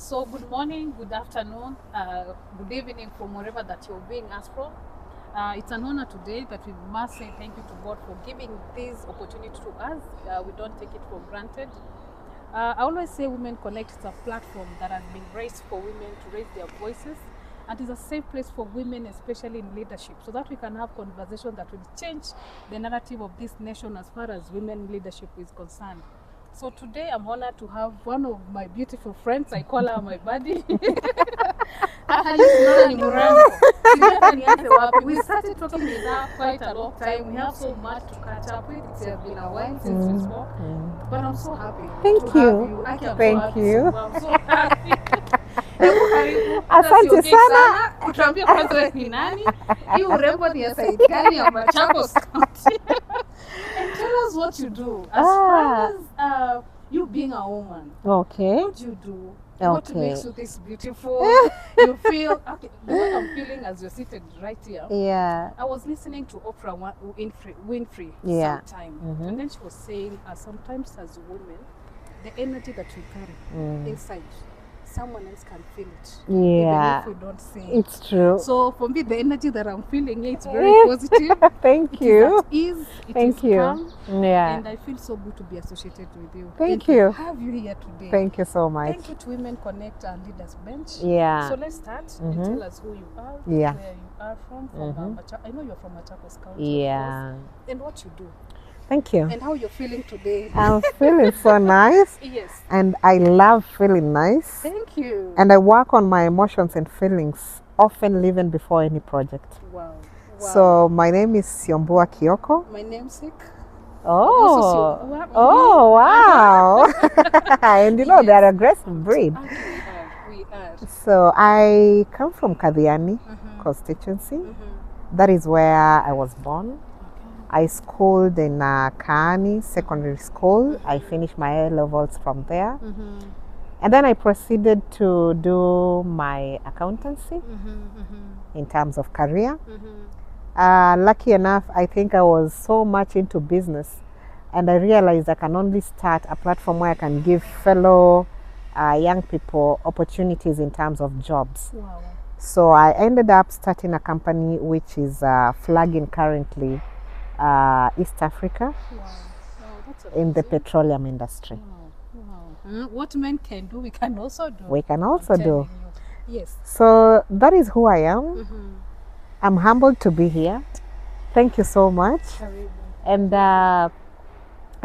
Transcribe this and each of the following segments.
So good morning, good afternoon, good evening from wherever that you're being asked from. It's an honor today that we must say thank you to God for giving this opportunity to us. We don't take it for granted. I always say Women Connect is a platform that has been raised for women to raise their voices, and is a safe place for women, especially in leadership, so that we can have conversation that will change the narrative of this nation as far as women leadership is concerned. So today I'm honored to have one of my beautiful friends. I call her my buddy. We started talking with her quite a long time. We have so much to catch up with. It has been a while since we spoke, but I'm so happy Thank to you. have you. Thank you. I'm so happy. Asante sana. Kutuambia kwanza wewe ni nani? Hii urembo ni ya side gani ya Machakos County? And tell us what you do as far as you being a woman. Okay. What do you do? Okay. What makes you this beautiful? You feel okay. The way I'm feeling as you're seated right here. Yeah. I was listening to Oprah Winfrey Yeah. sometime, and then she was saying, sometimes as women, the energy that we carry inside, someone else can feel it. Yeah. Even if we don't say it. It's true. So for me, the energy that I'm feeling, it's very positive. Thank It you. is at ease. It Thank is you. calm. Yeah. And I feel so good to be associated with you. Thank and you. to have you here today. Thank you so much. Thank you to Women Connect and Leaders Bench. Yeah. So let's start and tell us who you are, Yeah. where you are from I know you're from Machakos County. Yeah. Of course, and what you do, Thank you. and how you're feeling today. I'm feeling so nice, Yes. and I love feeling nice. Thank you. And I work on my emotions and feelings, often even before any project. Wow. So my name is Syombua Kioko. My namesake. Oh, Syombua. oh, wow! And you know, they're a great breed. We are. So I come from Kadhiani constituency. That is where I was born. I schooled in Kaani Secondary School. I finished my A levels from there. And then I proceeded to do my accountancy in terms of career. Lucky enough, I think I was so much into business, and I realized I can only start a platform where I can give fellow young people opportunities in terms of jobs. Wow. So I ended up starting a company which is flagging currently East Africa That's in the amazing. petroleum industry. Wow. What men can do, we can also do. We can also I'm do. telling you. Yes. So that is who I am. I'm humbled to be here. Thank you so much. And I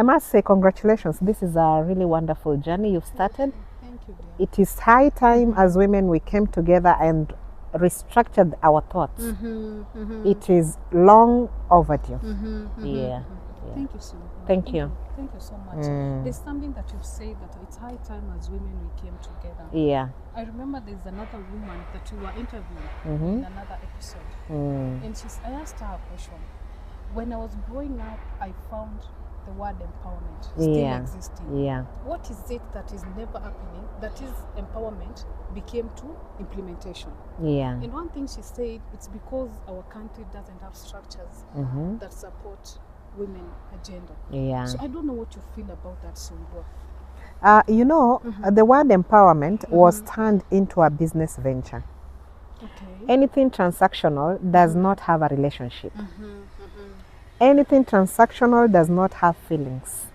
must say congratulations. This is a really wonderful journey you've started. Thank you, dear. It is high time as women we came together and restructured our thoughts. It is long overdue. Yeah. Thank you so much. Thank you. Thank you so much. There's something that you've said that it's high time as women we came together. Yeah. I remember there's another woman that you were interviewing in another episode. And I asked her a question. When I was growing up, I found the word empowerment still existing. Yeah. What is it that is never happening, that is empowerment, became to implementation? Yeah. And one thing she said, it's because our country doesn't have structures that support women agenda. Yeah. So I don't know what you feel about that, Syombua. You know, the word empowerment was turned into a business venture. Okay. Anything transactional does not have a relationship. Anything transactional does not have feelings.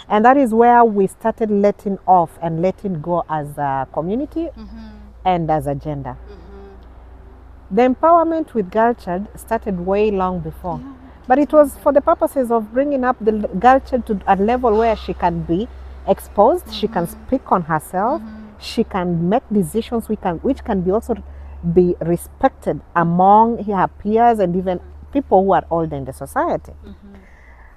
And that is where we started letting off and letting go as a community and as a gender. The empowerment with girl child started way long before. But it was for the purposes of bringing up the girl child to a level where she can be exposed, she can speak on herself, she can make decisions which can be also be respected among her peers and even people who are older in the society.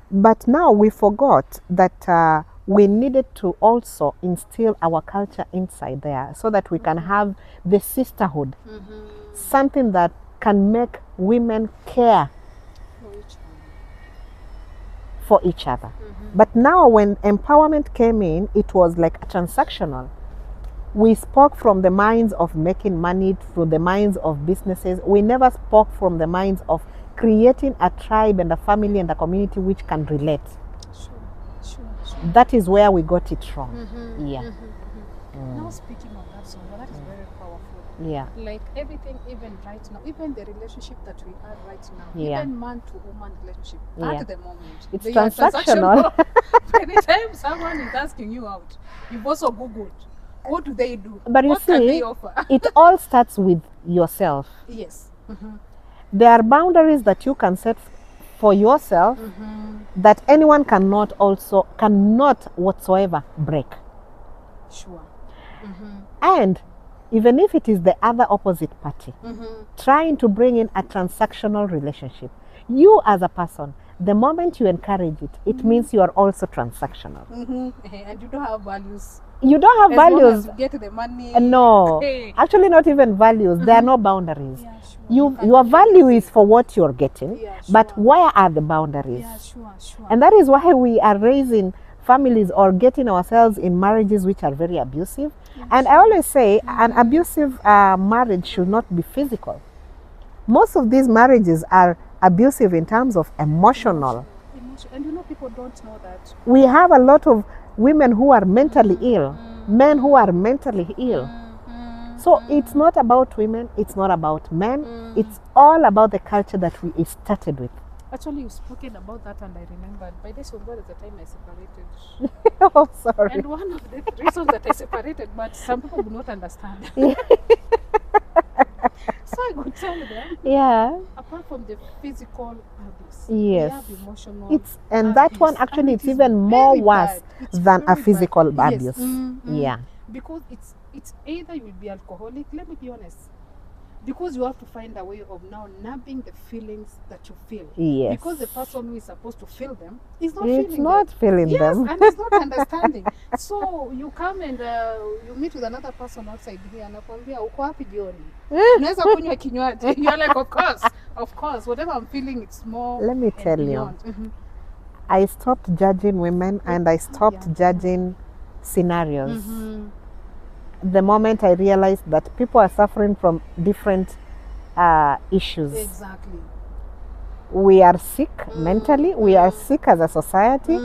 But now we forgot that we needed to also instill our culture inside there so that we can have the sisterhood, something that can make women care for each other. But now when empowerment came in, it was like a transactional. We spoke from the minds of making money, through the minds of businesses. We never spoke from the minds of creating a tribe and a family and a community which can relate. Sure. That is where we got it wrong. Now speaking of that song, that is very powerful. Yeah. Like everything, even right now, even the relationship that we are right now, Yeah. even man to woman relationship Yeah. at the moment, It's they are transactional. By the time someone is asking you out, you've also Googled, what do they do? But you what can they see, offer? it all starts with yourself. Yes. There are boundaries that you can set for yourself that anyone cannot whatsoever break. Sure. And even if it is the other opposite party, trying to bring in a transactional relationship, you as a person, the moment you encourage it, it means you are also transactional. And you don't have values. You don't have As values. long as you get the money. No, actually not even values. There are no boundaries. Yeah, sure. Your value is for what you're getting, Yeah, but sure. where are the boundaries? Yeah, sure. And that is why we are raising families or getting ourselves in marriages which are very abusive. Yeah, And I always say an abusive marriage should not be physical. Most of these marriages are abusive in terms of emotional. And you know, people don't know that. We have a lot of women who are mentally ill, men who are mentally ill. So it's not about women, it's not about men, it's all about the culture that we started with. Actually, you've spoken about that, and I remembered by this one, was the time I separated. Oh, sorry. And one of the reasons that I separated, but some people do not understand. So I could tell them, Yeah. apart from the physical abuse, Yes. we have emotional And that one abuse, actually and it's it is even more very worse bad. It's than a very bad. physical Yes. abuse. Yeah. Because it's either you will be alcoholic, let me be honest, because you have to find a way of now numbing the feelings that you feel. Yes. Because the person who is supposed to feel them is not It's feeling not them. feeling Yes, them. and it's not understanding. So you come and you meet with another person outside here, anakwambia uko wapi jioni? Unaweza kunywa kinywaji. You're like, of course, whatever I'm feeling, it's more. Let me tell you, beyond. I stopped judging women and I stopped judging scenarios. The moment I realized that people are suffering from different issues. Exactly. We are sick mentally, we are sick as a society,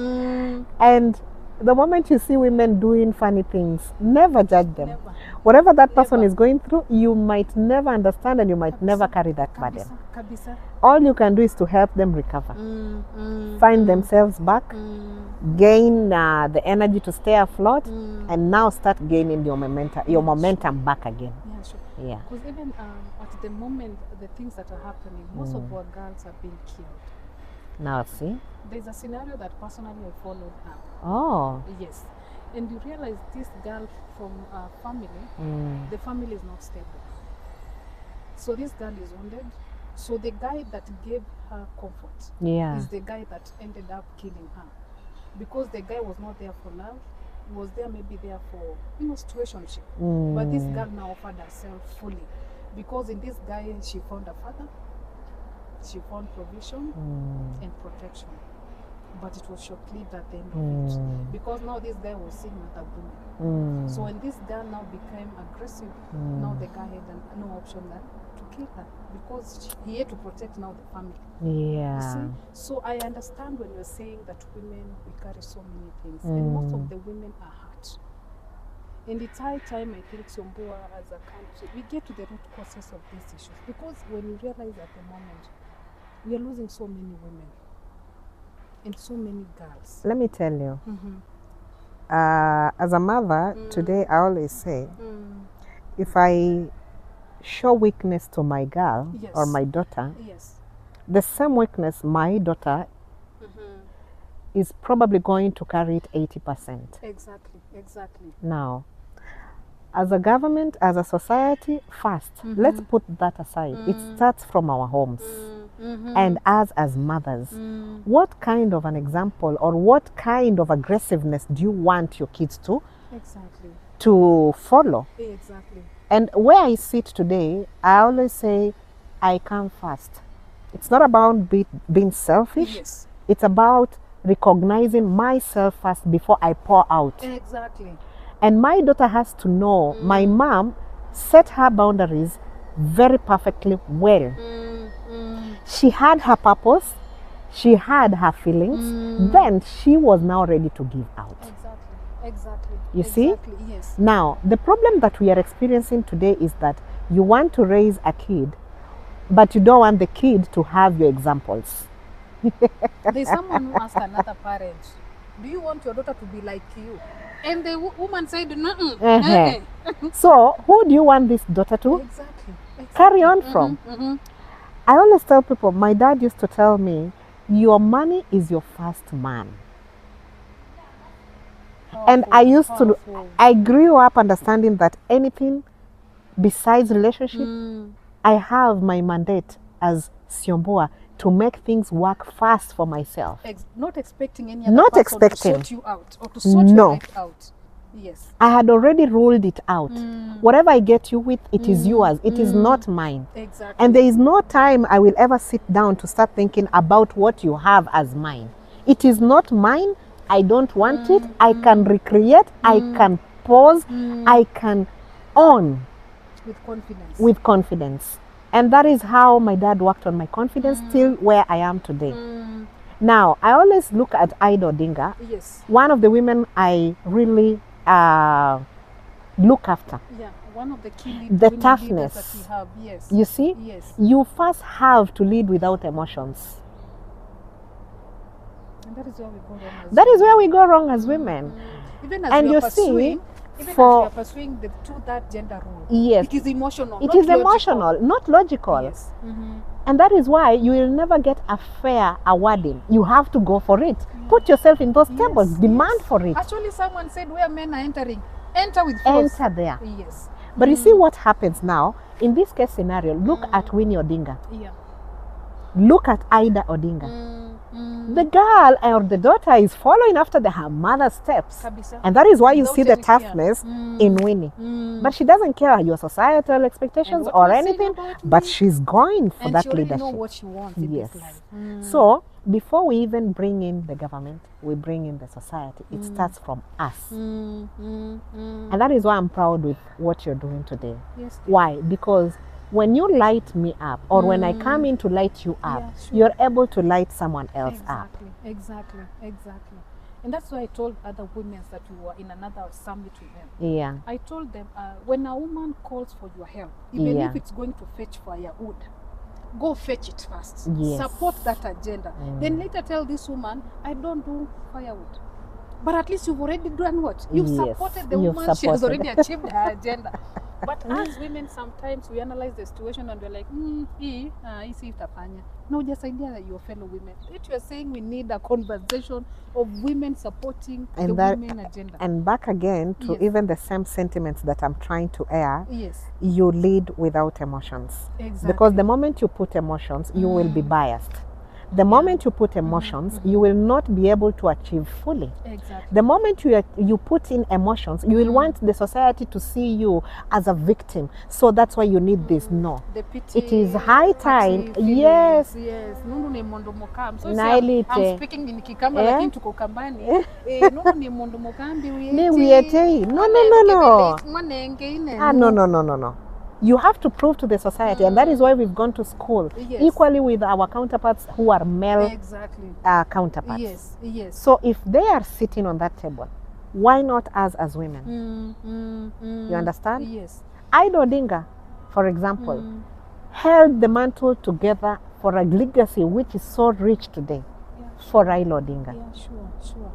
and the moment you see women doing funny things, never judge them. Never. Whatever that person is going through, you might never understand and you might never carry that burden. Kabisa. All you can do is to help them recover, find themselves back, gain the energy to stay afloat, and now start gaining your momentum back again. Yeah, sure. Yeah. Because even at the moment, the things that are happening, most of our girls are being killed. Now see? There's a scenario that personally I followed up. Oh. Yes. And you realize this girl from a family, the family is not stable. So this girl is wounded. So the guy that gave her comfort is the guy that ended up killing her. Because the guy was not there for love, he was there maybe there for, situationship. But this girl now offered herself fully. Because in this guy, she found a father, she found provision and protection. But it was short-lived at the end of it. Because now this guy was seeing other women. So when this girl now became aggressive, now the guy had no option than to kill her. Because he had to protect now the family. Yeah. You see? So I understand when you're saying that women, we carry so many things. And most of the women are hurt. And it's high time, I think, Syombua, as a country, we get to the root causes of these issues. Because when you realize at the moment, we are losing so many women. And so many girls. Let me tell you, as a mother, today I always say, if I show weakness to my girl or my daughter, the same weakness my daughter is probably going to carry it 80%. Exactly. Now, as a government, as a society, first, let's put that aside. It starts from our homes. And us as mothers, what kind of an example or what kind of aggressiveness do you want your kids to follow? Exactly. And where I sit today, I always say, I come first. It's not about being selfish. Yes. It's about recognizing myself first before I pour out. Exactly. And my daughter has to know my mom set her boundaries very perfectly well. She had her purpose, she had her feelings, then she was now ready to give out. Exactly. Exactly. You see? Exactly. Yes. Now, the problem that we are experiencing today is that you want to raise a kid, but you don't want the kid to have your examples. There's someone who asked another parent, do you want your daughter to be like you? And the woman said, no. So, who do you want this daughter to Exactly. carry on from? I always tell people, my dad used to tell me, your money is your first man. And I used to, I grew up understanding that anything besides relationship, I have my mandate as Syombua to make things work fast for myself. Not expecting any other person to sort you out or to sort your life out. Yes. I had already ruled it out. Whatever I get you with, it is yours. It is not mine. Exactly. And there is no time I will ever sit down to start thinking about what you have as mine. It is not mine. I don't want it. I can recreate. I can pause. I can own. With confidence. With confidence. And that is how my dad worked on my confidence till where I am today. Now, I always look at Ida Odinga. Yes. One of the women I really look after. Yeah, one of the key the toughness that we have. Yes. You see? Yes. You first have to lead without emotions. And that is where we go wrong as That is where we go wrong as women. Even as we are pursuing, even as we are pursuing that gender role. Yes. It is emotional. It is emotional, not logical. Yes. And that is why you will never get a fair awarding. You have to go for it. Put yourself in those tables. Demand for it. Actually, someone said where men are entering, enter with force. Enter there. Yes. But you see what happens now? In this case scenario, look at Winnie Odinga. Yeah. Look at Ida Odinga. The girl or the daughter is following after her mother's steps. Kabisa. And that is why you see the toughness in Winnie. But she doesn't care your societal expectations or anything, but she's going for that leadership. And she know what she wants in this life. So, before we even bring in the government, we bring in the society. It starts from us. And that is why I'm proud with what you're doing today. Yes. Why? Because when you light me up, or when I come in to light you up, you're able to light someone else up. Exactly. And that's why I told other women that we were in another summit with them. Yeah. I told them, when a woman calls for your help, even if it's going to fetch firewood, go fetch it first. Yes. Support that agenda. Then later tell this woman, I don't do firewood. But at least you've already done what? You've supported the woman. She has already achieved her agenda. But as women, sometimes we analyze the situation and we're like, hii si itafanya. No, just idea that your fellow women. If you're saying we need a conversation of women supporting the women agenda. And back again to even the same sentiments that I'm trying to air. Yes. You lead without emotions. Exactly. Because the moment you put emotions, you will be biased. The moment you put emotions, you will not be able to achieve fully. Exactly. The moment you put in emotions, you will want the society to see you as a victim. So that's why you need this. No. The pity, it is high time. Yes. Nunu ni mondo mokam. So I'm speaking in Kikamba, lakini tuko Kambani. Nunu ni mondo mokambi uyete. No. No. You have to prove to the society, and that is why we've gone to school equally with our counterparts who are male counterparts. Yes. So if they are sitting on that table, why not us as women? You understand? Yes. Ida Odinga, for example, held the mantle together for a legacy which is so rich today for Raila Odinga. Yeah, sure.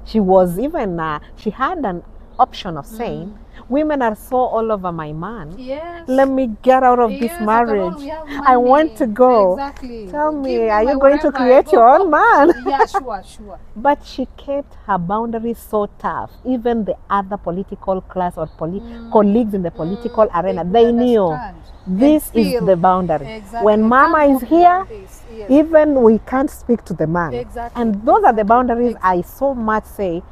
She was even, she had an option of saying, women are so all over my man. Yes. Let me get out of this marriage. I want to go. Exactly. Tell me, are you going to create your own man? Yeah, sure. But she kept her boundaries so tough. Even the other political class or colleagues in the political arena, they knew this is the boundary. Exactly. When mama is here, even we can't speak to the man. Exactly. And those are the boundaries I so much say,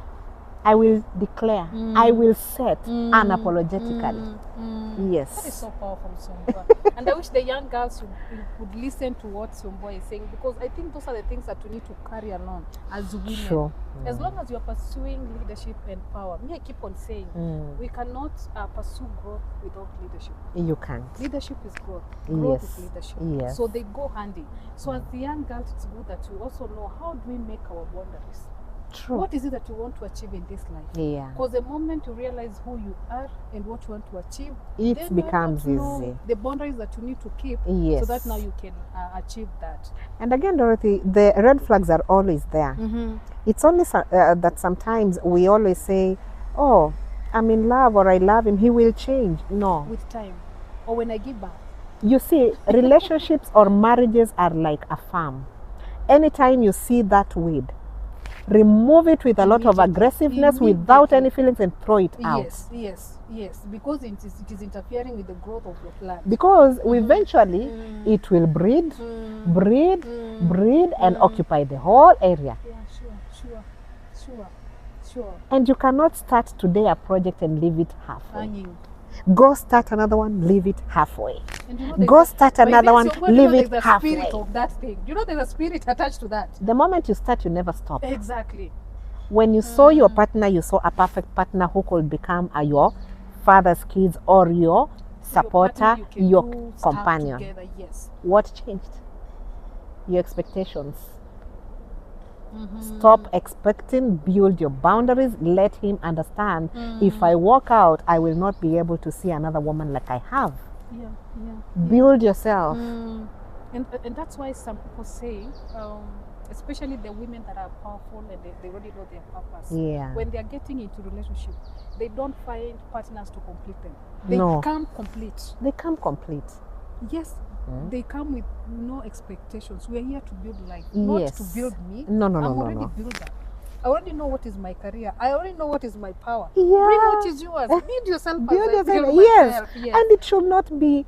I will declare, I will set unapologetically. Yes. That is so powerful, Syombua. And I wish the young girls would listen to what Syombua is saying, because I think those are the things that we need to carry along as women. Sure. As long as you are pursuing leadership and power, I keep on saying, we cannot pursue growth without leadership. You can't. Leadership is growth. Growth is leadership. Yes. So they go handy. So as the young girls, it's good that we also know how do we make our boundaries. True. What is it that you want to achieve in this life? Yeah. Because the moment you realize who you are and what you want to achieve, It then becomes you know easy. the boundaries that you need to keep, Yes. so that now you can achieve that. And again, Dorothy, the red flags are always there. It's only that sometimes we always say, oh, I'm in love or I love him, he will change. No. With time, or when I give birth. You see, relationships or marriages are like a farm. Anytime you see that weed, remove it with a lot of aggressiveness without any feelings and throw it out. Yes, because it is interfering with the growth of your plant. Because eventually it will breed, breed, and occupy the whole area. Yeah, sure. And you cannot start today a project and leave it halfway. Hanging. Go start another one, leave it halfway. And you know, Go start another one, leave it there's halfway. Spirit of that thing. You know, there's a spirit attached to that. The moment you start, you never stop. Exactly. When you saw your partner, you saw a perfect partner who could become your father's kids or your supporter, your companion. Together, yes. What changed? Your expectations. Stop expecting, build your boundaries, let him understand if I walk out, I will not be able to see another woman like I have. Yeah. Build yourself. And that's why some people say, especially the women that are powerful and they already know their purpose. Yeah. When they are getting into relationship, they don't find partners to complete them. They come complete. They come complete. Yes. They come with no expectations. We are here to build life, Yes. not to build me. No. I'm already builder. I already know what is my career. I already know what is my power. Yeah. Bring what is yours. Build yourself. Build as I yourself. build Yes. myself. Yes. And it should not be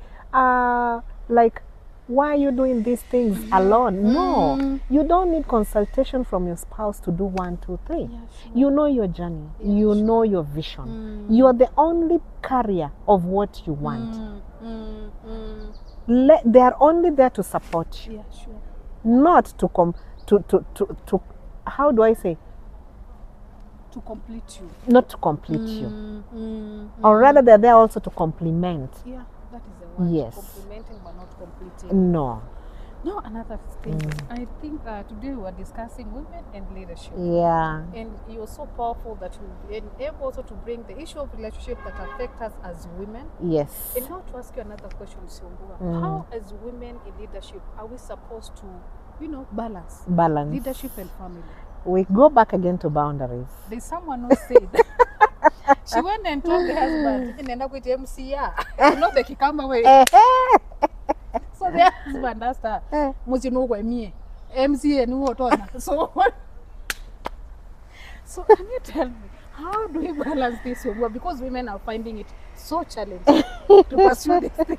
like, why are you doing these things alone? No. You don't need consultation from your spouse to do 1, 2, 3. Yeah, sure. You know your journey. You know your vision. You are the only carrier of what you want. They are only there to support you. Yeah, sure. Not to how do I say? To complete you. Not to complete you. Or rather, they're there also to complement. Yeah, that is the word. Yes. Complementing but not completing. No. No, another thing. I think today we were discussing women and leadership. Yeah. And you're so powerful that you've been able also to bring the issue of relationship that affect us as women. Yes. And now to ask you another question, Syombua. How, as women in leadership, are we supposed to, balance leadership and family? We go back again to boundaries. There's someone who said she went and told the husband, "Nenda with MCA, not the kikama way." So the husband asked her, "Muzino me MCA no what?" So can you tell me, how do we balance this? Because women are finding it so challenging to pursue this thing.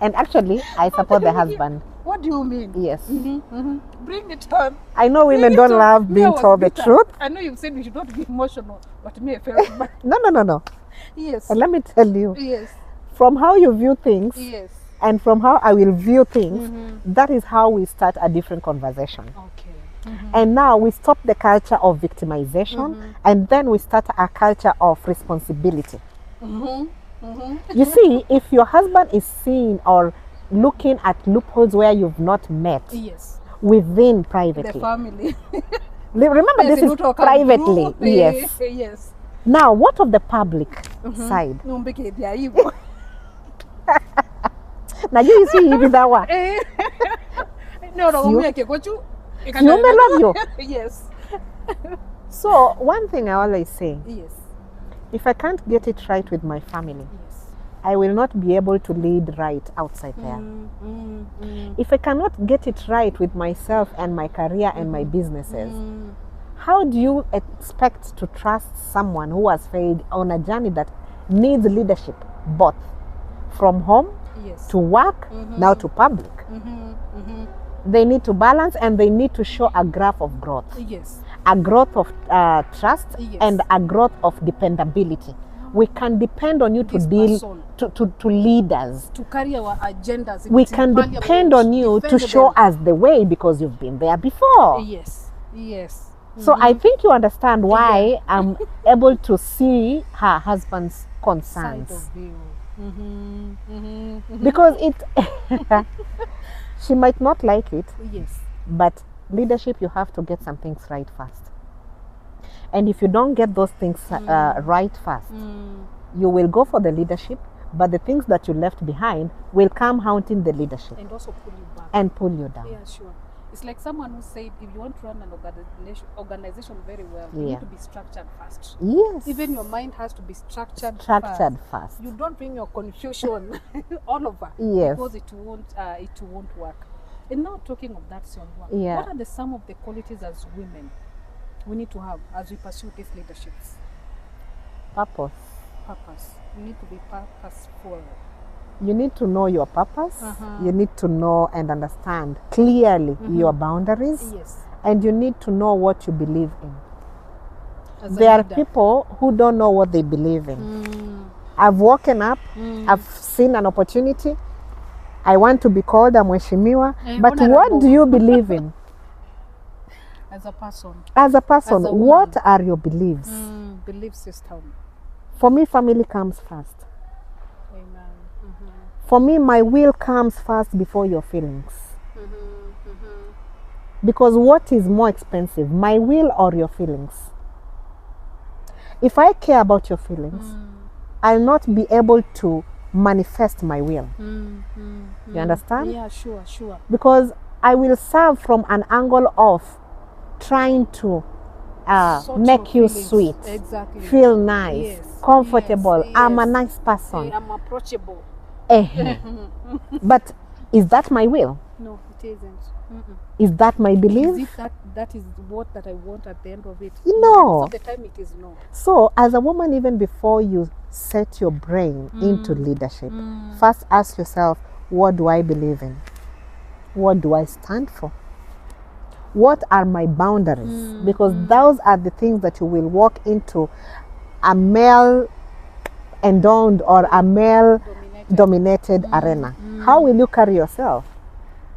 And actually, I support the husband. What do you mean? Yes. Bring it on. I know women don't love being told the truth. I know you said we should not be emotional, but me I felt bad. No. Yes. And let me tell you, Yes. from how you view things, Yes. and from how I will view things, that is how we start a different conversation. Okay. And now we stop the culture of victimization, and then we start a culture of responsibility. You see, if your husband is seeing or looking at loopholes where you've not met, Yes. within privately. The family. Remember, this is privately. Yes. Yes. Now, what of the public side? Now you see hivi dawa. Yes. So one thing I always say, Yes. if I can't get it right with my family, Yes. I will not be able to lead right outside there. If I cannot get it right with myself and my career and my businesses, how do you expect to trust someone who has failed on a journey that needs leadership, both from home Yes. to work, now to public? They need to balance, and they need to show a graph of growth. Yes. A growth of trust, Yes. and a growth of dependability. We can depend on you to This deal person. to lead us. To carry our agendas. We can depend on you to show us the way because you've been there before. Yes. Yes. So I think you understand why I'm able to see her husband's concerns. Side of you. Because it She might not like it, Yes. but leadership, you have to get some things right first. And if you don't get those things right first, you will go for the leadership, but the things that you left behind will come haunting the leadership And also pull you back. and pull you down. Yeah, sure. It's like someone who said, if you want to run an organization very well, you Yeah. need to be structured first. Yes. Even your mind has to be structured first. You don't bring your confusion all over. Yes. Because it won't work. And now talking of that, Syombua, Yeah. what are some of the qualities as women we need to have as we pursue these leaderships? Purpose. Purpose. You need to be purposeful. You need to know your purpose. You need to know and understand clearly your boundaries. Yes. And you need to know what you believe in. As a There are leader. people who don't know what they believe in. I've woken up, I've seen an opportunity. I want to be called a mheshimiwa, but what do you believe in? As a person. As a person, As a woman. what are your beliefs? Belief system. For me, family comes first. Amen. For me, my will comes first before your feelings. Because what is more expensive, my will or your feelings? If I care about your feelings, I'll not be able to manifest my will. You understand? Yeah, sure. Because I will serve from an angle of trying to Sort make your you feelings. sweet, Exactly. feel nice, Yes, comfortable. yes, I'm a yes. nice person. I'm approachable. But is that my will? No, it isn't. Is that my Is belief? it that is what that I want at the end of it? No. Most of the time it is no. So, as a woman, even before you set your brain into leadership, first ask yourself, what do I believe in? What do I stand for? What are my boundaries? Because those are the things that you will walk into a male endowed or a male dominated arena. How will you carry yourself?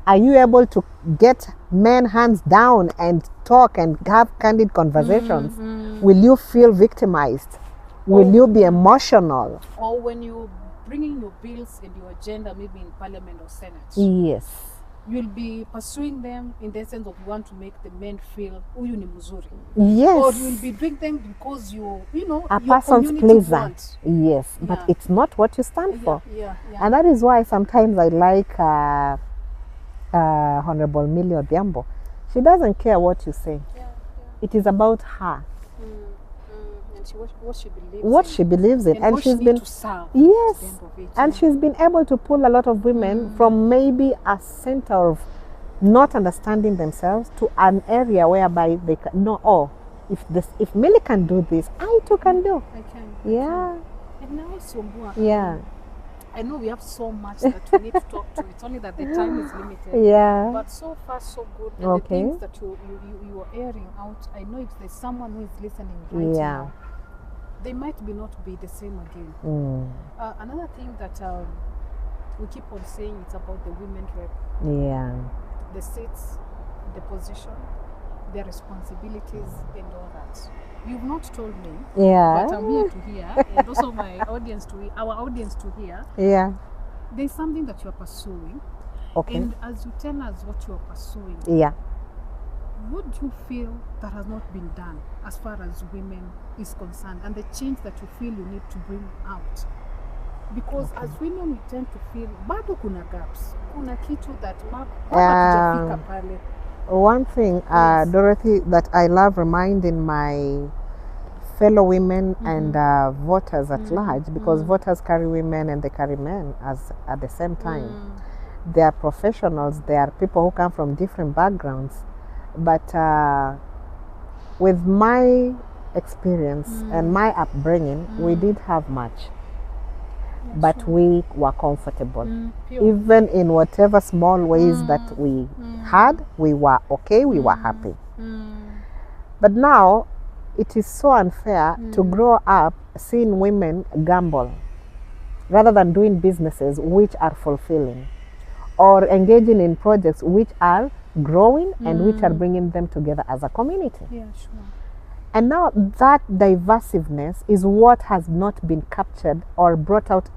Are you able to get men hands down and talk and have candid conversations? Will you feel victimized? Will you be emotional? Or when you bringing your bills and your agenda, maybe in Parliament or Senate, Yes. you'll be pursuing them in the sense of you want to make the men feel huyu ni mzuri. Yes. Or you'll be doing them because you know A your person's community pleaser. want. Yes, but Yeah. it's not what you stand for. Yeah. And that is why sometimes I like Honorable Millie Odhiambo. She doesn't care what you say. Yeah. It is about her, And what she believes what in. she believes in. And what she she's need been, to serve yes, at the end of it. and she's been able to pull a lot of women from maybe a center of not understanding themselves to an area whereby they can know, oh, if Millie can do this, I too can do. I can. Yeah. And now, Syombua, Yeah. I know we have so much that we need to talk to. It's only that the time is limited. Yeah. But so far, so good. And Okay. the things that you are airing out, I know if there's someone who is listening right Yeah. now, they might not be the same again. Another thing that we keep on saying, it's about the women rep, Yeah. the seats, the position, their responsibilities, and all that. You've not told me, Yeah. but I'm here to hear, and also my audience to hear, our audience to hear. Yeah. There's something that you are pursuing, Okay. and as you tell us what you are pursuing, Yeah. what do you feel that has not been done as far as women is concerned, and the change that you feel you need to bring out? Because as women we tend to feel bado kuna gaps, kuna kitu that hatujafika pale. One thing, Yes. Dorothy, that I love reminding my fellow women and voters at large, because voters carry women and they carry men as at the same time. They are professionals, they are people who come from different backgrounds. But with my experience and my upbringing, we did have much. But we were comfortable. Even in whatever small ways that we had, we were okay, we were happy. But now, it is so unfair to grow up seeing women gamble rather than doing businesses which are fulfilling, or engaging in projects which are growing and which are bringing them together as a community. Yeah, sure. And now that diversiveness is what has not been captured or brought out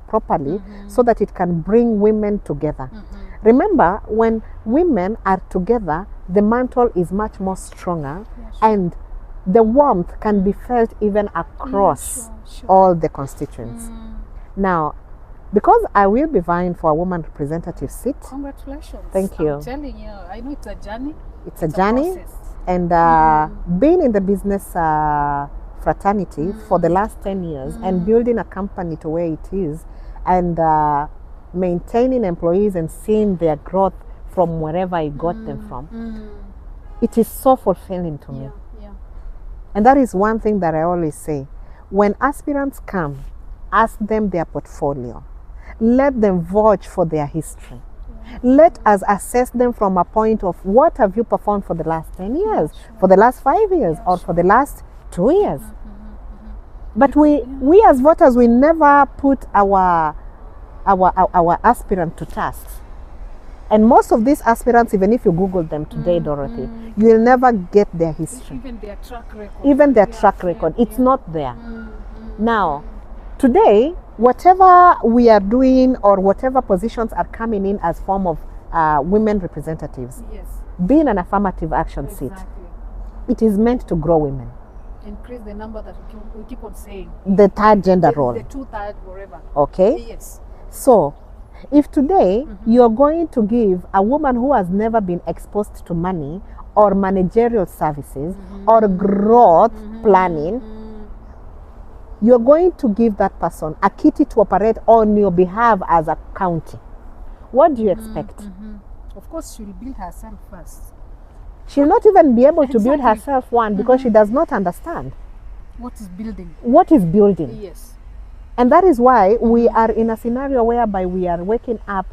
properly so that it can bring women together. Remember, when women are together, the mantle is much more stronger, Yeah, sure. and the warmth can be felt even across Sure. all the constituents. Now, because I will be vying for a woman representative seat, Congratulations. Thank you. I'm telling you, I know it's a journey. it's a journey, process. and being in the business fraternity for the last 10 years and building a company to where it is, and maintaining employees and seeing their growth from wherever I got them from, it is so fulfilling to me. Yeah. And that is one thing that I always say. When aspirants come, ask them their portfolio. Let them vouch for their history. Let us assess them from a point of what have you performed for the last 10 years, for the last 5 years, or for the last 2 years. But we as voters, we never put our aspirant to task. And most of these aspirants, even if you Google them today, Dorothy, you will never get their history. Even their track record. Even their track record, it's not there. Now, today, whatever we are doing or whatever positions are coming in as form of women representatives, Yes. being an affirmative action seat, Exactly. it is meant to grow women. Increase the number that we keep on saying. The third gender role. The 2/3 wherever. Okay? Yes. So, if today you're going to give a woman who has never been exposed to money or managerial services or growth planning, you're going to give that person a kitty to operate on your behalf as a county. What do you expect? Of course, she'll build herself first. She'll not even be able to build Exactly. herself one because she does not understand What is building? what is building. Yes. And that is why we are in a scenario whereby we are waking up,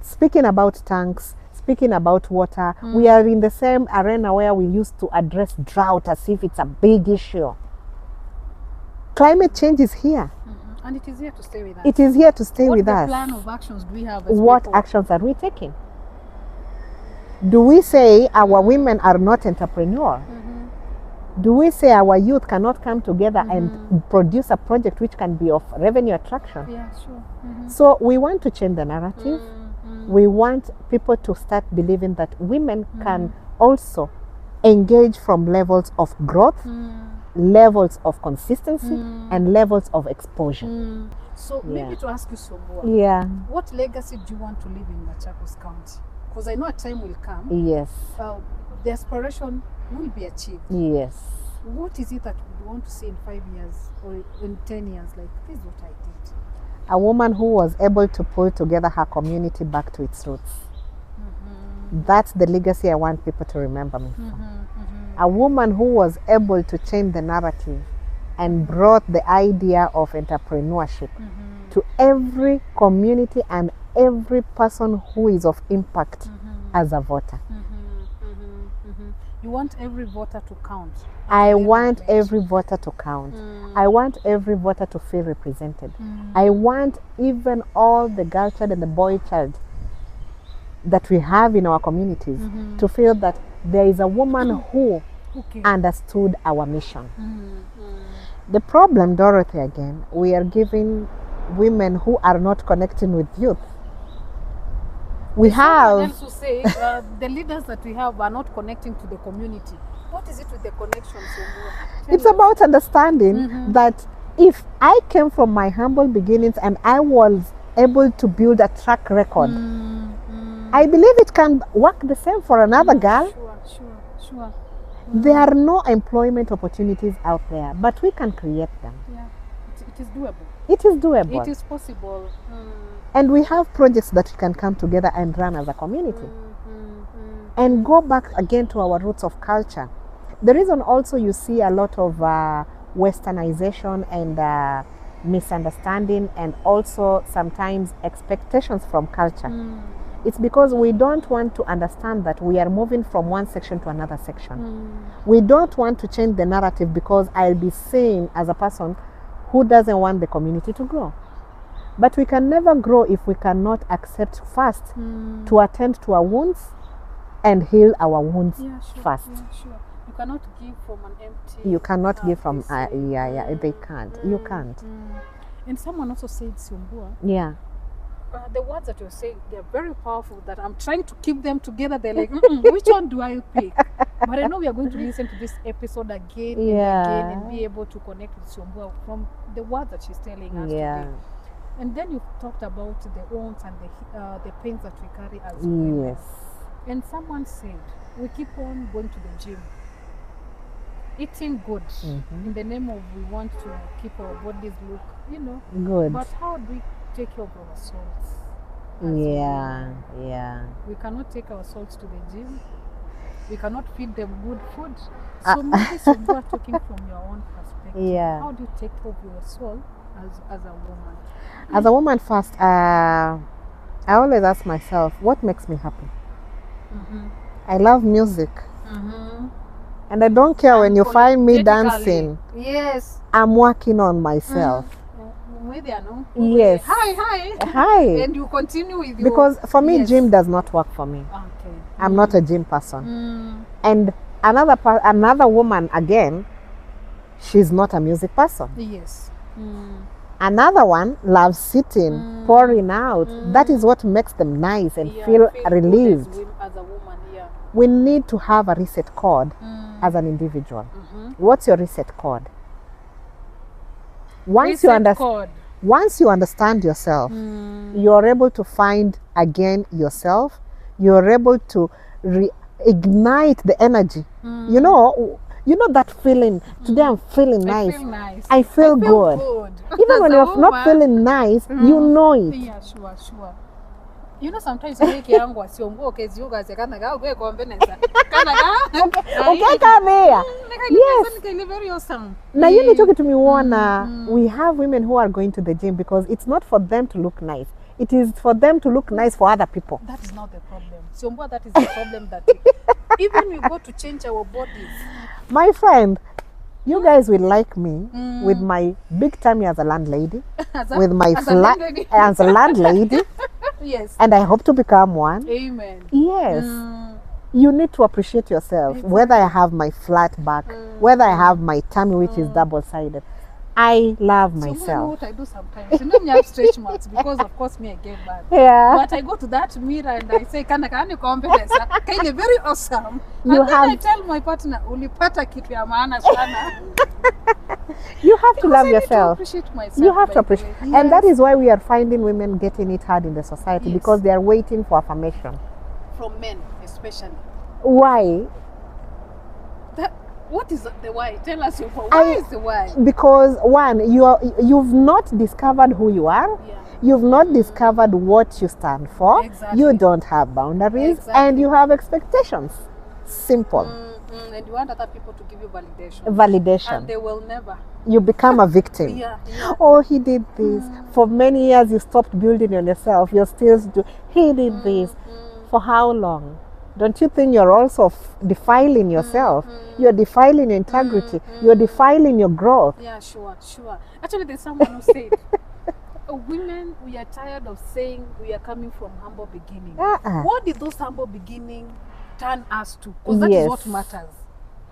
speaking about tanks, speaking about water. We are in the same arena where we used to address drought as if it's a big issue. Climate change is here. And it is here to stay with us. It is here to stay with What us. plan of actions do we have as What people? actions are we taking? Do we say our women are not entrepreneur? Do we say our youth cannot come together and produce a project which can be of revenue attraction? Yeah, sure. So we want to change the narrative. We want people to start believing that women can also engage from levels of growth, levels of consistency, and levels of exposure. So maybe to ask you, Syombua, Yeah. what legacy do you want to leave in Machakos County? Because I know a time will come, Yes. the aspiration will be achieved. Yes. What is it that you want to see in 5 years or in 10 years? Like, this is what I did. A woman who was able to pull together her community back to its roots. That's the legacy I want people to remember me for. A woman who was able to change the narrative and brought the idea of entrepreneurship to every community and every person who is of impact as a voter. You want every voter to count. I want every voter to count. I want every voter to feel represented. I want even all the girl child and the boy child that we have in our communities to feel that there is a woman who understood our mission. The problem, Dorothy, again, we are giving women who are not connecting with youth. We Someone have else to say the leaders that we have are not connecting to the community. What is it with the connection, Syombua? It's about understanding that if I came from my humble beginnings and I was able to build a track record, I believe it can work the same for another girl. Sure. There are no employment opportunities out there, but we can create them. Yeah, it is doable. It is doable. It is possible. And we have projects that we can come together and run as a community. And go back again to our roots of culture. The reason also you see a lot of westernization and misunderstanding and also sometimes expectations from culture. It's because we don't want to understand that we are moving from one section to another section. We don't want to change the narrative because I'll be seen as a person who doesn't want the community to grow. But we can never grow if we cannot accept first to attend to our wounds and heal our wounds first. Yeah, sure. You cannot give from an empty. You cannot give from they can't. You can't. And someone also said, Syombua, Yeah. the words that you're saying, they're very powerful, that I'm trying to keep them together. They're like, which one do I pick? But I know we are going to listen to this episode again and again and be able to connect with Syombua from the words that she's telling us today. And then you talked about the wounds and the pains that we carry as women. Yes. And someone said, we keep on going to the gym, eating good, in the name of we want to keep our bodies look, good. But how do we take care of our souls? Yeah. We cannot take our souls to the gym. We cannot feed them good food. So maybe Syombua, talking from your own perspective, how do you take care of your soul as a woman? As a woman first, I always ask myself, what makes me happy? I love music. And I don't care when you find me dancing. Yes. I'm working on myself. Yes. Hi. And you continue with your... Because for me, gym does not work for me. Okay. I'm not a gym person. And another woman, again, she's not a music person. Yes. Another one loves sitting, pouring out. That is what makes them nice and feel relieved. As a woman, we need to have a reset code as an individual. What's your reset code? Once you understand yourself, you're able to find again yourself. You're able to reignite the energy. You know that feeling. Today I'm feeling nice. I feel good. Even when you're not feeling nice, you know it. Yeah, sure. You know, sometimes you make young was Syombua because you guys can go convenience. Okay, come here. Yes. Very awesome. Now you need to get to me one. We have women who are going to the gym because it's not for them to look nice. It is for them to look nice for other people. That is not the problem. Syombua, that is the problem that even we go to change our bodies. My friend, you guys will like me with my big tummy as a landlady, with my as a landlady. Yes. And I hope to become one. Amen. Yes. You need to appreciate yourself, whether I have my flat back, whether I have my tummy which is double-sided. I love myself. So you know what I do sometimes? You know me, I have stretch marks because of course me I get bad. Yeah. But I go to that mirror and I say, can you confidence? Kaile very awesome. And then I tell my partner, ulipata kitu ya maana sana. You have to love yourself. I need to appreciate myself. You have to appreciate. Yes. And that is why we are finding women getting it hard in the society because they are waiting for affirmation. From men, especially. Why? What is the why? Tell us why is the why? Because one, you've not discovered who you are. Yeah. You've not discovered what you stand for. Exactly. You don't have boundaries and you have expectations. Simple. And you want other people to give you validation. And they will never. You become a victim. Oh, he did this. For many years you stopped building on yourself. You're still he did this. For how long? Don't you think you're also defiling yourself? You're defiling your integrity. You're defiling your growth. Yeah, sure. Actually, there's someone who said, women, we are tired of saying we are coming from humble beginnings. What did those humble beginnings turn us to? Because that is what matters.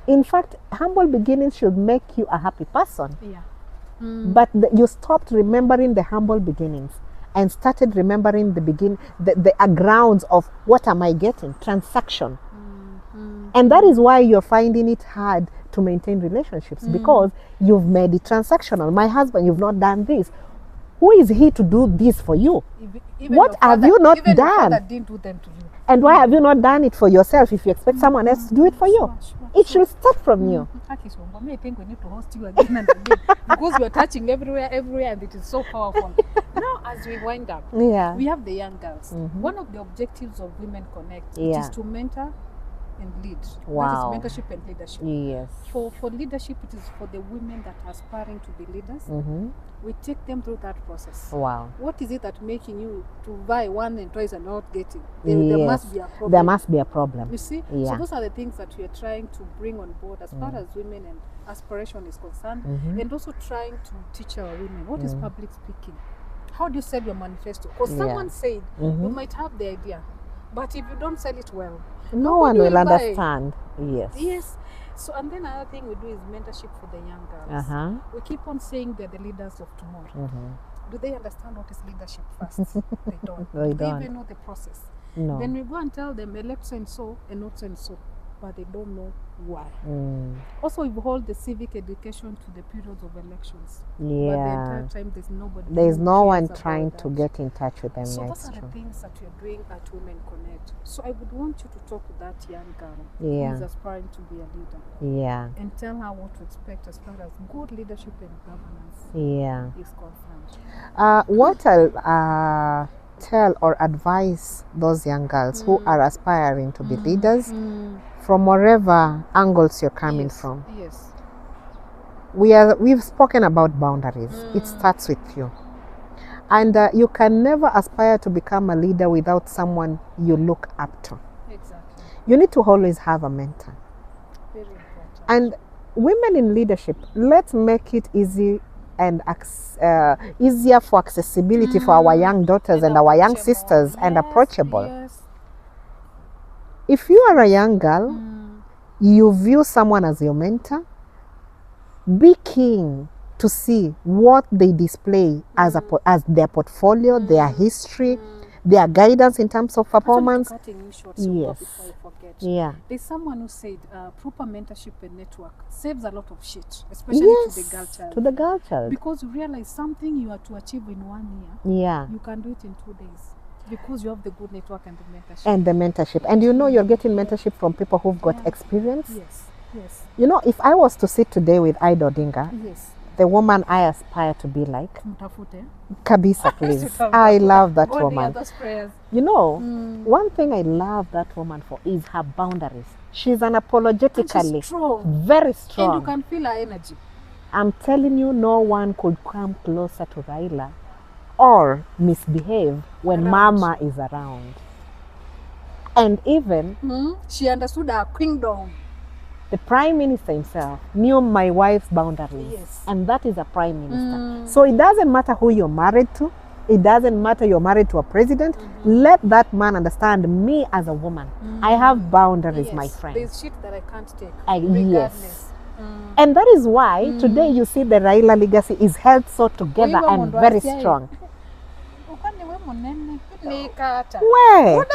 In fact, humble beginnings should make you a happy person. Yeah. But you stopped remembering the humble beginnings and started remembering the grounds of what am I getting? Transaction. And that is why you're finding it hard to maintain relationships because you've made it transactional. My husband, you've not done this. Who is he to do this for you? Even what have you not done? Didn't do them to you. And why have you not done it for yourself if you expect someone else to do it for you? It should start from you. I think we need to host you again and again because we're touching everywhere, and it is so powerful. Now, as we wind up, we have the young girls. One of the objectives of Women Connect is to mentor and lead. Wow. That is mentorship and leadership. Yes. For leadership, it is for the women that are aspiring to be leaders. We take them through that process. Wow. What is it that making you to buy one and twice and not getting? There must be a problem. There must be a problem. You see? So those are the things that we are trying to bring on board as far as women and aspiration is concerned. And also trying to teach our women what is public speaking. How do you sell your manifesto? Because someone said you might have the idea, but if you don't sell it well, no one will understand. Yes. So, and then another thing we do is mentorship for the young girls. We keep on saying they're the leaders of tomorrow. do they understand what is leadership first? They don't. They do they don't. even know the process? No. Then we go and tell them elect so and so and not so and so, but they don't know why. Also, we hold the civic education to the periods of elections. But the entire time, there's nobody. There's who no one cares trying about to that. get in touch with them. So Yeah, those it's are true. the things that we're doing at Women Connect. So I would want you to talk to that young girl Yeah. who is aspiring to be a leader Yeah. and tell her what to expect as far as good leadership and governance Yeah. is concerned. What I'll tell or advise those young girls who are aspiring to be leaders, from wherever angles you're coming from, Yes. we've spoken about boundaries. It starts with you. And you can never aspire to become a leader without someone you look up to. Exactly. You need to always have a mentor. Very important. And women in leadership, let's make it easy and easier for accessibility for our young daughters and our young sisters, and approachable. Yes. If you are a young girl, you view someone as your mentor, be keen to see what they display as their portfolio, their history, their guidance in terms of performance. Actually, cutting you short, Yes. before I forget. Yeah. There's someone who said proper mentorship and network saves a lot of shit, especially to the girl child. To the girl child. Because you realize something you are to achieve in 1 year, Yeah. you can do it in 2 days. Because you have the good network and the mentorship. And the mentorship. And you know you're getting mentorship from people who've got experience. Yes, yes. You know, if I was to sit today with Ida Odinga, Yes. the woman I aspire to be like, Mtafute. Kabisa, please. I love that God hear woman. those prayers. You know, one thing I love that woman for is her boundaries. She's unapologetically And she's strong. very strong. And you can feel her energy. I'm telling you, no one could come closer to Raila or misbehave when Mama is around. And even she understood her kingdom. the Prime Minister himself knew my wife's boundaries. Yes. And that is a Prime Minister. So it doesn't matter who you're married to. It doesn't matter you're married to a president. Let that man understand me as a woman. I have boundaries, my friend. There's shit that I can't take. Yes. Regardless. And that is why today you see the Raila legacy is held so together and very strong. Where?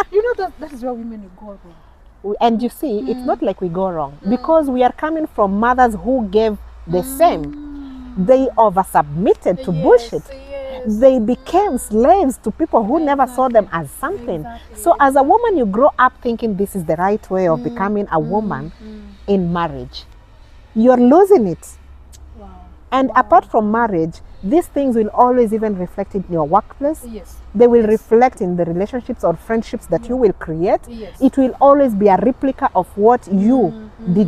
You know that is where women go wrong. And you see, it's not like we go wrong because we are coming from mothers who gave the same. They over-submitted to bullshit. Yes. They became slaves to people who never saw them as something. So as a woman, you grow up thinking this is the right way of becoming a woman in marriage. You're losing it. Wow. And apart from marriage, these things will always even reflect in your workplace. Yes. They will reflect in the relationships or friendships that you will create. Yes. It will always be a replica of what you did,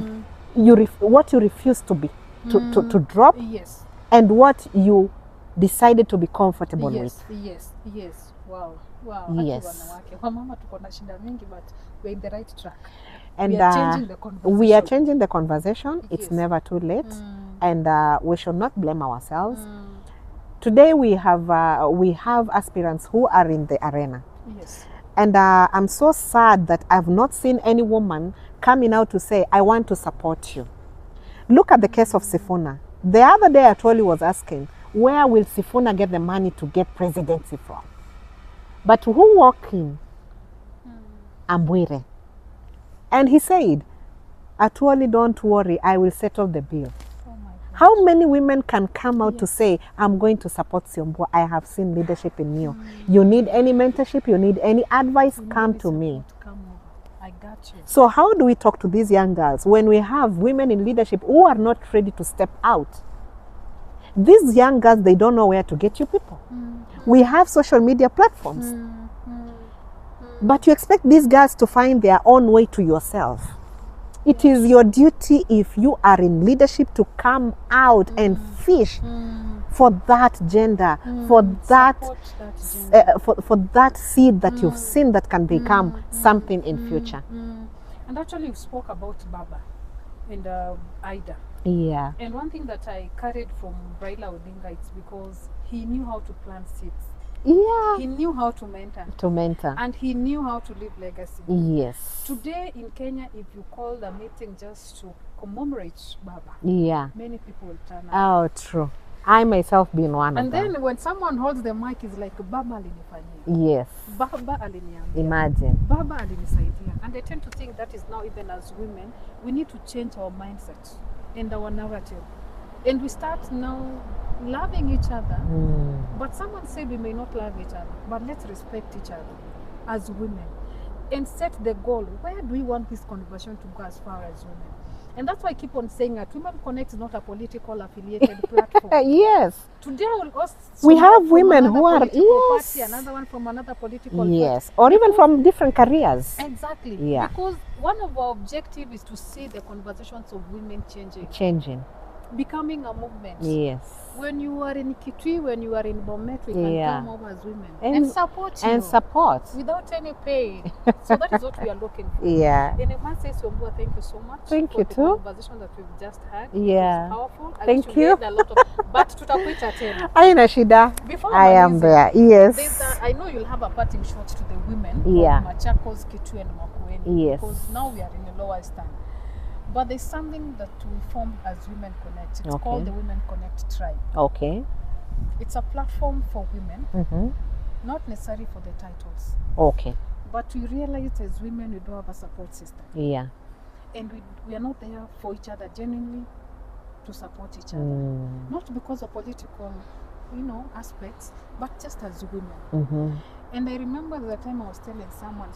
what you refused to be, to drop, Yes. and what you decided to be comfortable Yes. with. Yes. Yes. Wow. Wow. Yes. Wanawake. Wamama tuko na shida mingi, but we're in the right track. And we are changing the conversation. we are changing the conversation. It's Yes. never too late, and we should not blame ourselves. Today we have aspirants who are in the arena. Yes. And I'm so sad that I've not seen any woman coming out to say, I want to support you. Look at the case of Sifuna. The other day Atwoli was asking, where will Sifuna get the money to get presidency from? But who walked in? Ambwire. And he said, Atwoli, don't worry, I will settle the bill. How many women can come out to say, I'm going to support Syombua? I have seen leadership in you. You need any mentorship, you need any advice, come to me. Come over. I got you. So how do we talk to these young girls when we have women in leadership who are not ready to step out? These young girls, they don't know where to get you people. We have social media platforms. But you expect these girls to find their own way to yourself. It is your duty, if you are in leadership, to come out and fish for that gender, for that for that seed that you've seen that can become something in future. And actually, you spoke about Baba and Ida. Yeah. And one thing that I carried from Raila Odinga, it's because he knew how to plant seeds. Yeah. He knew how to mentor. To mentor. And he knew how to leave legacy. Yes. Today in Kenya, if you call the meeting just to commemorate Baba, Yeah. many people will turn out. Oh, true. I myself being one And of them. then when someone holds the mic, it's like, Baba alinifanyia. Yes. Baba aliniambia. Imagine. Baba alinisaidia. And I tend to think that is now, even as women, we need to change our mindset and our narrative. And we start now loving each other. But someone said we may not love each other, but let's respect each other as women and set the goal. Where do we want this conversation to go as far as women? And that's why I keep on saying that Women Connect is not a political affiliated platform. Yes. Today I will also We have women who are, party, another one from another political party. Or even from different careers. Exactly. Yeah. Because one of our objectives is to see the conversations of women changing. Becoming a movement. Yes. When you are in Kitui, when you are in Bomet, we can come over as women and support you. And support. Without any pay. So that is what we are looking for. Yeah. And I must say, Syombua, thank you so much. Thank for you the too. conversation that we've just had. Yeah. It was powerful. Thank you. A lot of, but tutakuita tena. Aina shida. Before I am there. Yes. I know you'll have a parting shot to the women of Machakos, Kitui, and Makueni. Yes. Because now we are in the lower stand. But there's something that we formed as Women Connect. It's called the Women Connect Tribe. Okay. It's a platform for women, not necessarily for the titles. Okay. But we realize as women we don't have a support system. Yeah. And we are not there for each other genuinely to support each other. Not because of political, aspects, but just as women. And I remember the time I was telling someone,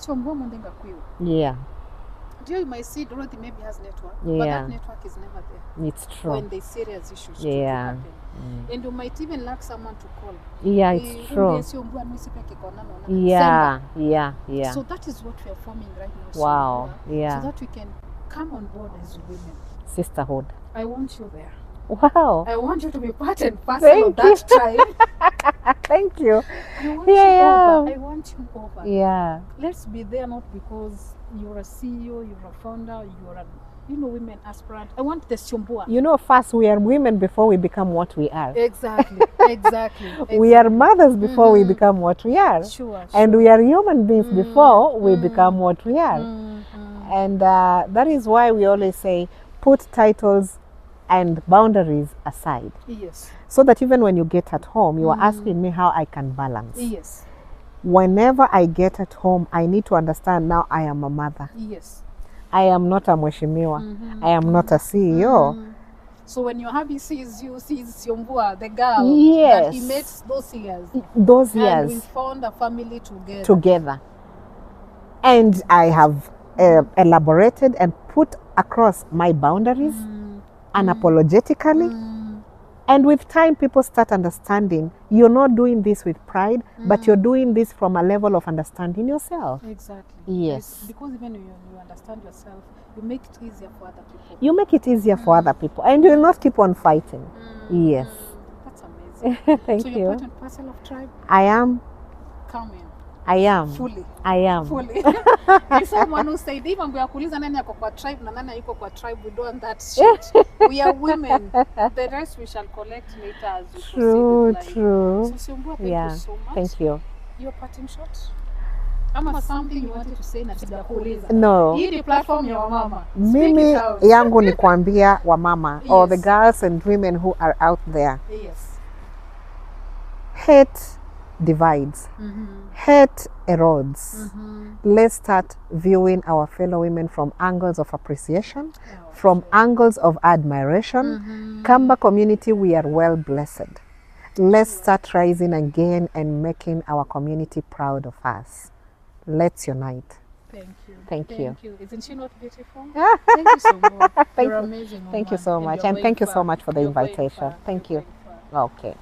yeah. You might see Dorothy maybe has network, but that network is never there. It's true. When there's serious issues to happen. And you might even lack someone to call. Yeah, it's true. Yeah. So that is what we are forming right now. Wow. Yeah. So that we can come on board as women. Sisterhood. I want you there. Wow. I want you to be part and parcel of that tribe. Thank you. I want you over. I want you over. Yeah. Let's be there not because you're a CEO, you're a founder, you're a women aspirant. I want the Syombua. First we are women before we become what we are. Exactly. We are mothers before we become what we are. Sure. And we are human beings before we become what we are. And that is why we always say, put titles and boundaries aside. Yes. So that even when you get at home, you are asking me how I can balance. Yes. Whenever I get at home, I need to understand now I am a mother. Yes. I am not a Mheshimiwa. I am not a CEO. So when your hubby sees you, sees Syombua, the girl that he makes those years. And we found a family together. And I have elaborated and put across my boundaries unapologetically. And with time, people start understanding you're not doing this with pride, but you're doing this from a level of understanding yourself. Exactly. Yes. Because even when you understand yourself, you make it easier for other people. You make it easier for other people, and you will not keep on fighting. Yes. That's amazing. Thank you. So you're part and parcel of tribe? I am. Come in. I am. Fully. I am. Fully. If someone who said, even we are kuuliza nani yako kwa tribe na nani yuko kwa tribe, we don't that shit. We are women. The rest we shall collect later as we proceed with life. True. So Syombua, thank you so much. Thank you. Your parting shot? Ama something you wanted to say na sijakuuliza. No. Hii ni platform ya wamama. Mimi yangu ni kuambia wamama or the girls and women who are out there. Yes. Hate divides. Hate erodes. Let's start viewing our fellow women from angles of appreciation, from angles of admiration. Kamba community, we are well blessed. Let's start rising again and making our community proud of us. Let's unite. Thank you. Thank you. Isn't she not beautiful? Thank you so much. You're amazing. Thank you so much. And thank you so much for the invitation. Thank you. Okay.